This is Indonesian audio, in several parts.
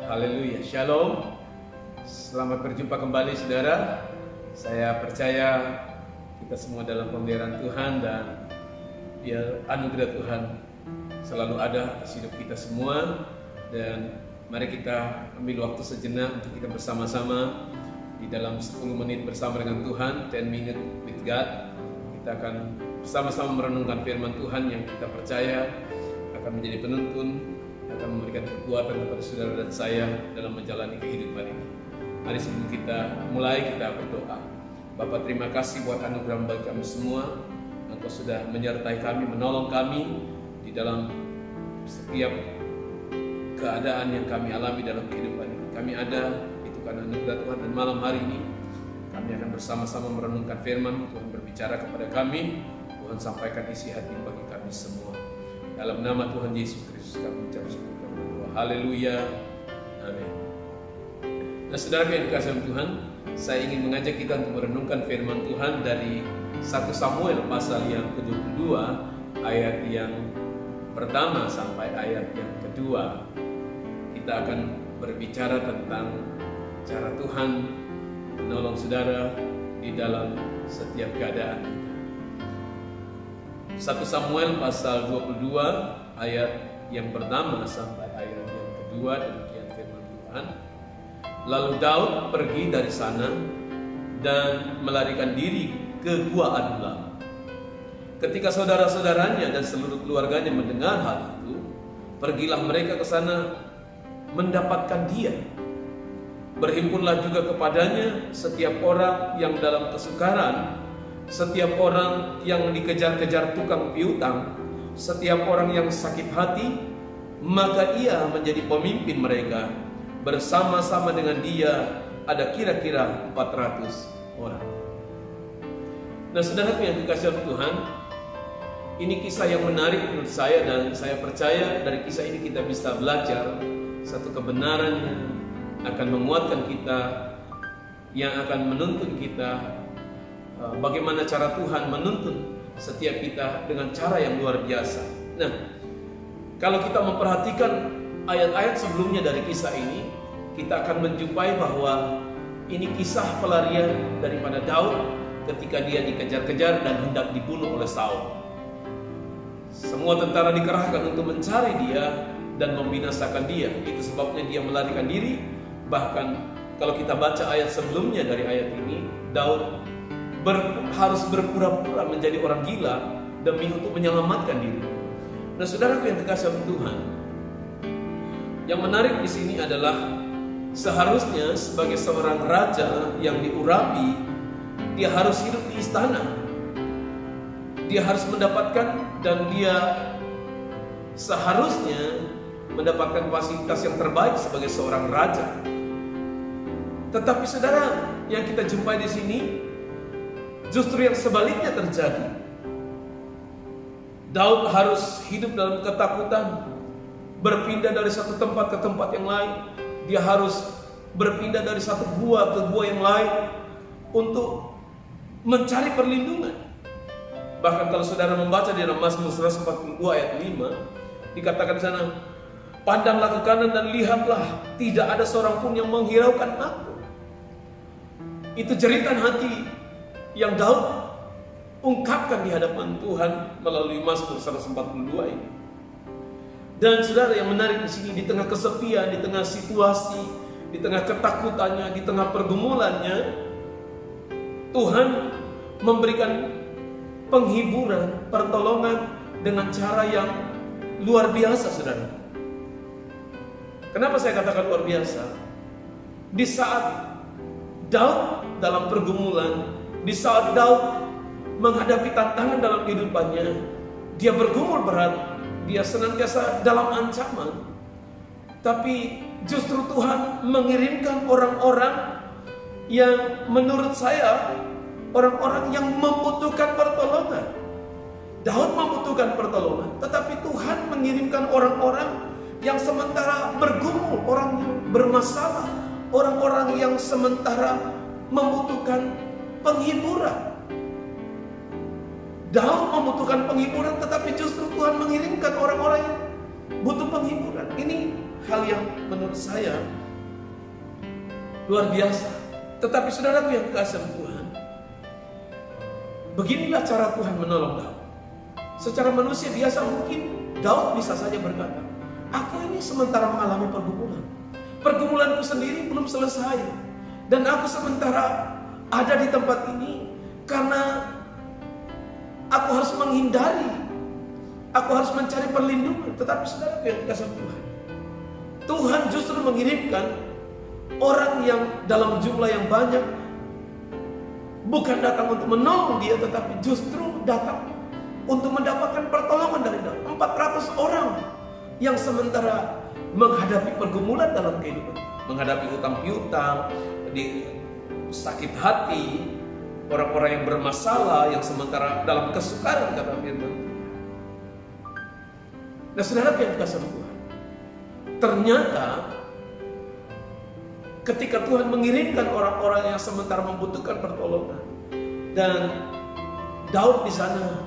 Haleluya, Shalom. Selamat berjumpa kembali saudara. Saya percaya kita semua dalam pemeliharaan Tuhan dan biar anugerah Tuhan selalu ada atas hidup kita semua. Dan mari kita ambil waktu sejenak untuk kita bersama-sama di dalam 10 menit bersama dengan Tuhan, 10 minutes with God. Kita akan bersama-sama merenungkan firman Tuhan yang kita percaya akan menjadi penuntun, akan memberikan kekuatan kepada saudara dan saya dalam menjalani kehidupan ini. Mari sebelum kita mulai, kita berdoa. Bapa, terima kasih buat anugerah bagi kami semua. Engkau sudah menyertai kami, menolong kami di dalam setiap keadaan yang kami alami dalam kehidupan ini. Kami ada, itu karena anugerah Tuhan. Dan malam hari ini kami akan bersama-sama merenungkan firman. Tuhan berbicara kepada kami, Tuhan sampaikan isi hati bagi kami semua. Dalam nama Tuhan Yesus Kristus kami ucap syukur, kami berdoa. Haleluya. Amin. Nah, saudara yang dikasihi Tuhan, saya ingin mengajak kita untuk merenungkan firman Tuhan dari 1 Samuel pasal yang ke-22 ayat yang pertama sampai ayat yang kedua. Kita akan berbicara tentang cara Tuhan menolong saudara di dalam setiap keadaan kita. 1 Samuel pasal 22 ayat yang pertama sampai ayat yang kedua, demikian firman Tuhan. Lalu Daud pergi dari sana dan melarikan diri ke Gua Adulam. Ketika saudara-saudaranya dan seluruh keluarganya mendengar hal itu, pergilah mereka ke sana mendapatkan dia. Berhimpunlah juga kepadanya setiap orang yang dalam kesukaran, setiap orang yang dikejar-kejar tukang piutang, setiap orang yang sakit hati, maka ia menjadi pemimpin mereka. Bersama-sama dengan dia ada kira-kira 400 orang. Nah, saudara yang dikasihi Tuhan, ini kisah yang menarik menurut saya, dan saya percaya dari kisah ini kita bisa belajar satu kebenaran yang akan menguatkan kita, yang akan menuntun kita bagaimana cara Tuhan menuntun setiap kita dengan cara yang luar biasa. Nah, kalau kita memperhatikan ayat-ayat sebelumnya dari kisah ini, kita akan menjumpai bahwa ini kisah pelarian daripada Daud ketika dia dikejar-kejar dan hendak dibunuh oleh Saul. Semua tentara dikerahkan untuk mencari dia dan membinasakan dia. Itu sebabnya dia melarikan diri. Bahkan kalau kita baca ayat sebelumnya dari ayat ini, Daud harus berpura-pura menjadi orang gila demi untuk menyelamatkan diri. Nah, saudaraku yang dikasihi Tuhan, yang menarik di sini adalah seharusnya sebagai seorang raja yang diurapi, dia harus hidup di istana. Dia harus mendapatkan, dan dia seharusnya mendapatkan fasilitas yang terbaik sebagai seorang raja. Tetapi saudara, yang kita jumpai di sini justru yang sebaliknya terjadi. Daud harus hidup dalam ketakutan, berpindah dari satu tempat ke tempat yang lain. Dia harus berpindah dari satu gua ke gua yang lain untuk mencari perlindungan. Bahkan kalau saudara membaca di dalam Mazmur 142 ayat 5, dikatakan di sana, "Pandanglah ke kanan dan lihatlah, tidak ada seorang pun yang menghiraukan aku." Itu jeritan hati yang Daud ungkapkan di hadapan Tuhan melalui Mazmur 142 ini. Dan saudara, yang menarik di sini, di tengah kesepian, di tengah situasi, di tengah ketakutannya, di tengah pergumulannya, Tuhan memberikan penghiburan, pertolongan dengan cara yang luar biasa, saudara. Kenapa saya katakan luar biasa? Di saat Daud dalam pergumulan, di saat Daud menghadapi tantangan dalam kehidupannya, dia bergumul berat, dia senantiasa dalam ancaman. Tapi justru Tuhan mengirimkan orang-orang yang menurut saya orang-orang yang membutuhkan pertolongan. Daud membutuhkan pertolongan, tetapi Tuhan mengirimkan orang-orang yang sementara bergumul, orang yang bermasalah, orang-orang yang sementara membutuhkan penghiburan. Daud membutuhkan penghiburan, tetapi justru Tuhan mengirimkan orang-orang yang butuh penghiburan. Ini hal yang menurut saya luar biasa. Tetapi saudaraku yang kekasih Tuhan, beginilah cara Tuhan menolong Daud. Secara manusia biasa mungkin Daud bisa saja berkata, aku ini sementara mengalami pergumulan. Pergumulanku sendiri belum selesai. Dan aku sementara ada di tempat ini karena aku harus menghindari, aku harus mencari perlindungan. Tetapi saudara yang dikasih Tuhan, Tuhan justru mengirimkan orang yang dalam jumlah yang banyak, bukan datang untuk menolong dia, tetapi justru datang untuk mendapatkan pertolongan dari Daud. 400 orang yang sementara menghadapi pergumulan dalam kehidupan, menghadapi utang piutang, sakit hati, orang-orang yang bermasalah, yang sementara dalam kesukaran, kata firman Tuhan. Nah saudara yang dikasih Tuhan, ternyata ketika Tuhan mengirimkan orang-orang yang sementara membutuhkan pertolongan, dan Daud di sana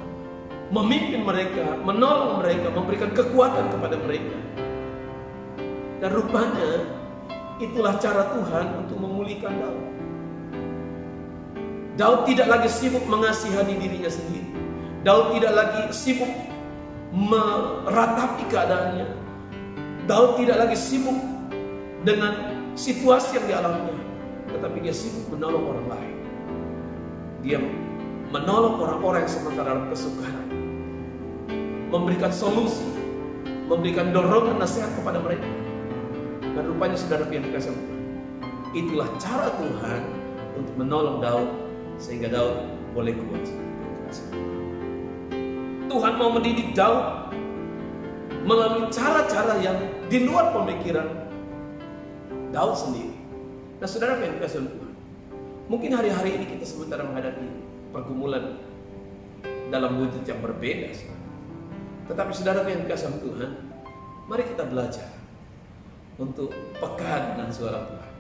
memimpin mereka, menolong mereka, memberikan kekuatan kepada mereka. Dan rupanya itulah cara Tuhan untuk memulihkan Daud. Daud tidak lagi sibuk mengasihani dirinya sendiri. Daud tidak lagi sibuk meratapi keadaannya. Daud tidak lagi sibuk dengan situasi yang dialaminya, tetapi dia sibuk menolong orang lain. Dia menolong orang-orang yang sementara dalam kesukaran, memberikan solusi, memberikan dorongan nasihat kepada mereka. Dan rupanya saudara yang dikasih Tuhan, itulah cara Tuhan untuk menolong Daud sehingga Daud boleh kuat. Tuhan mau mendidik Daud melalui cara-cara yang di luar pemikiran Daud sendiri. Nah saudara yang dikasih Tuhan, mungkin hari-hari ini kita sementara menghadapi pergumulan dalam wujud yang berbeda. Tetapi saudara yang dikasih Tuhan, mari kita belajar untuk peka dengan suara Tuhan.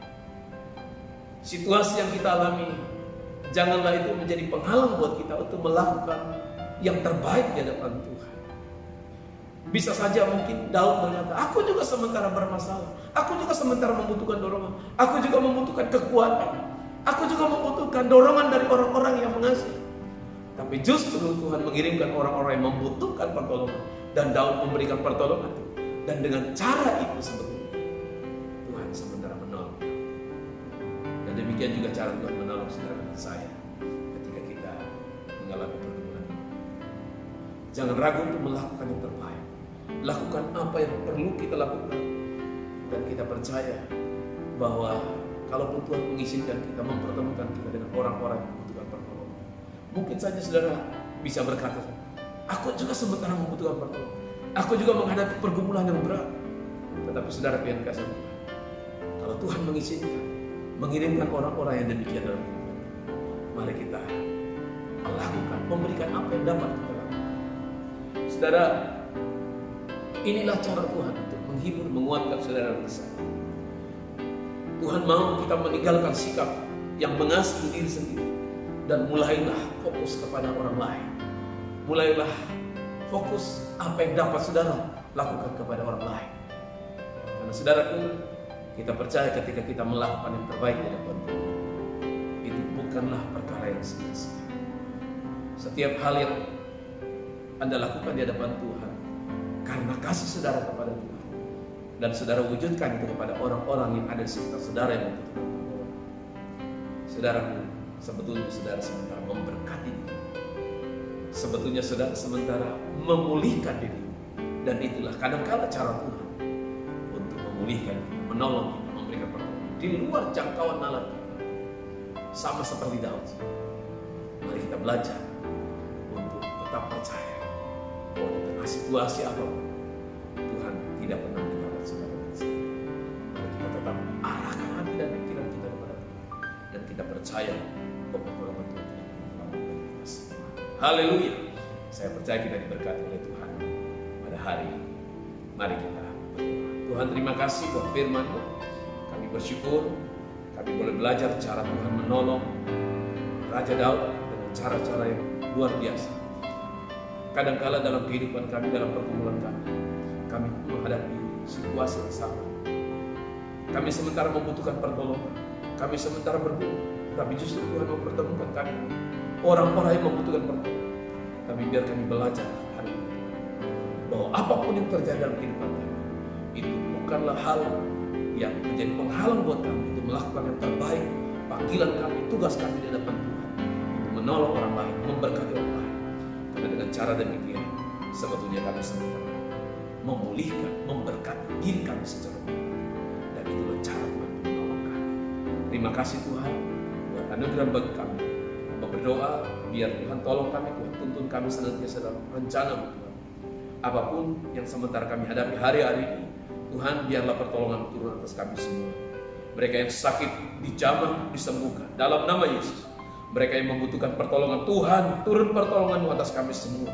Situasi yang kita alami, janganlah itu menjadi penghalang buat kita untuk melakukan yang terbaik di hadapan Tuhan. Bisa saja mungkin Daud berkata, aku juga sementara bermasalah, aku juga sementara membutuhkan dorongan, aku juga membutuhkan kekuatan, aku juga membutuhkan dorongan dari orang-orang yang mengasihi. Tapi justru Tuhan mengirimkan orang-orang yang membutuhkan pertolongan, dan Daud memberikan pertolongan itu. Dan dengan cara itu sebetulnya Tuhan sementara menolong. Dan demikian juga cara Tuhan menolong saudara dan saya ketika kita mengalami pergumulan ini. Jangan ragu untuk melakukan yang terbaik. Lakukan apa yang perlu kita lakukan. Dan kita percaya bahwa kalaupun Tuhan mengizinkan kita, mempertemukan kita dengan orang-orang yang membutuhkan pertolongan, mungkin saja saudara bisa berkata, aku juga sementara membutuhkan pertolongan, aku juga menghadapi pergumulan yang berat. Tetapi saudara yang kasih Tuhan, kalau Tuhan mengizinkan, mengirimkan orang-orang yang demikian dalam kehidupan kita, mari kita melakukan, memberikan apa yang dapat kita lakukan. Saudara, inilah cara Tuhan untuk menghibur, menguatkan saudara dan saya. Tuhan mau kita meninggalkan sikap yang mengasihi diri sendiri, dan mulailah fokus kepada orang lain. Mulailah fokus apa yang dapat saudara lakukan kepada orang lain. Karena saudaraku, kita percaya ketika kita melakukan yang terbaik di hadapan Tuhan, itu bukanlah perkara yang sia-sia. Setiap hal yang Anda lakukan di hadapan Tuhan karena kasih saudara kepada Tuhan, dan saudara wujudkan itu kepada orang-orang yang ada di sekitar saudara yang membutuhkan pertolongan. Saudaraku, sebetulnya saudara sementara memberkati diri. Sebetulnya saudara sementara memulihkan diri. Dan itulah kadang-kala cara Tuhan untuk memulihkan kita, menolong kita, memberikan pertolongan di luar jangkauan nalar kita. Sama seperti Daud. Mari kita belajar untuk tetap percaya bahwa di tengah situasi apapun, Tuhan tidak pernah meninggalkan saudara dan saya. Mari kita tetap arahkan hati dan pikiran kita kepada Tuhan, dan kita percaya bahwa pertolongan Tuhan tidak pernah menyelamatkan kita semua. Haleluya. Saya percaya kita diberkati oleh Tuhan pada hari ini. Mari kita berdoa. Tuhan, terima kasih buat firman-Mu. Kami bersyukur kami boleh belajar cara Tuhan menolong Raja Daud dengan cara-cara yang luar biasa. Kadang-kala dalam kehidupan kami, dalam pergumulan kami menghadapi situasi yang sama. Kami sementara membutuhkan pertolongan. Kami sementara bergumul, tapi justru Tuhan mempertemukan kami orang-orang yang membutuhkan pertolongan. Tapi biar kami belajar hari ini bahwa apapun yang terjadi dalam kehidupan kami, itu bukanlah hal yang menjadi penghalang buat kami untuk melakukan yang terbaik. Panggilan kami, tugas kami di hadapan Tuhan itu menolong orang lain, memberkati orang lain. Karena dengan cara demikian sebetulnya kami sementara memulihkan, memberkati diri kami secara pribadi. Dan itulah cara Tuhan menolong kami. Terima kasih Tuhan buat anugerah bagi kami. Hamba berdoa biar Tuhan tolong kami, Tuhan tuntun kami senantiasa dalam rencana-Mu Tuhan. Apapun yang sementara kami hadapi hari-hari ini, Tuhan biarlah pertolongan turun atas kami semua. Mereka yang sakit dijamah, disembuhkan dalam nama Yesus. Mereka yang membutuhkan pertolongan Tuhan, turun pertolongan atas kami semua.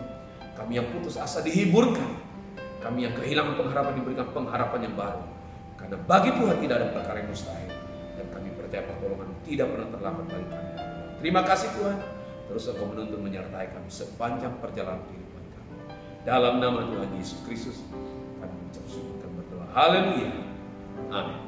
Kami yang putus asa dihiburkan. Kami yang kehilangan pengharapan diberikan pengharapan yang baru. Karena bagi Tuhan tidak ada perkara yang mustahil. Dan kami percaya pertolongan tidak pernah terlambat bagi kami. Terima kasih Tuhan. Terus Engkau menuntun menyertai kami sepanjang perjalanan kehidupan kami. Dalam nama Tuhan Yesus Kristus kami mengucap syukur dan berdoa. Haleluya. Amin.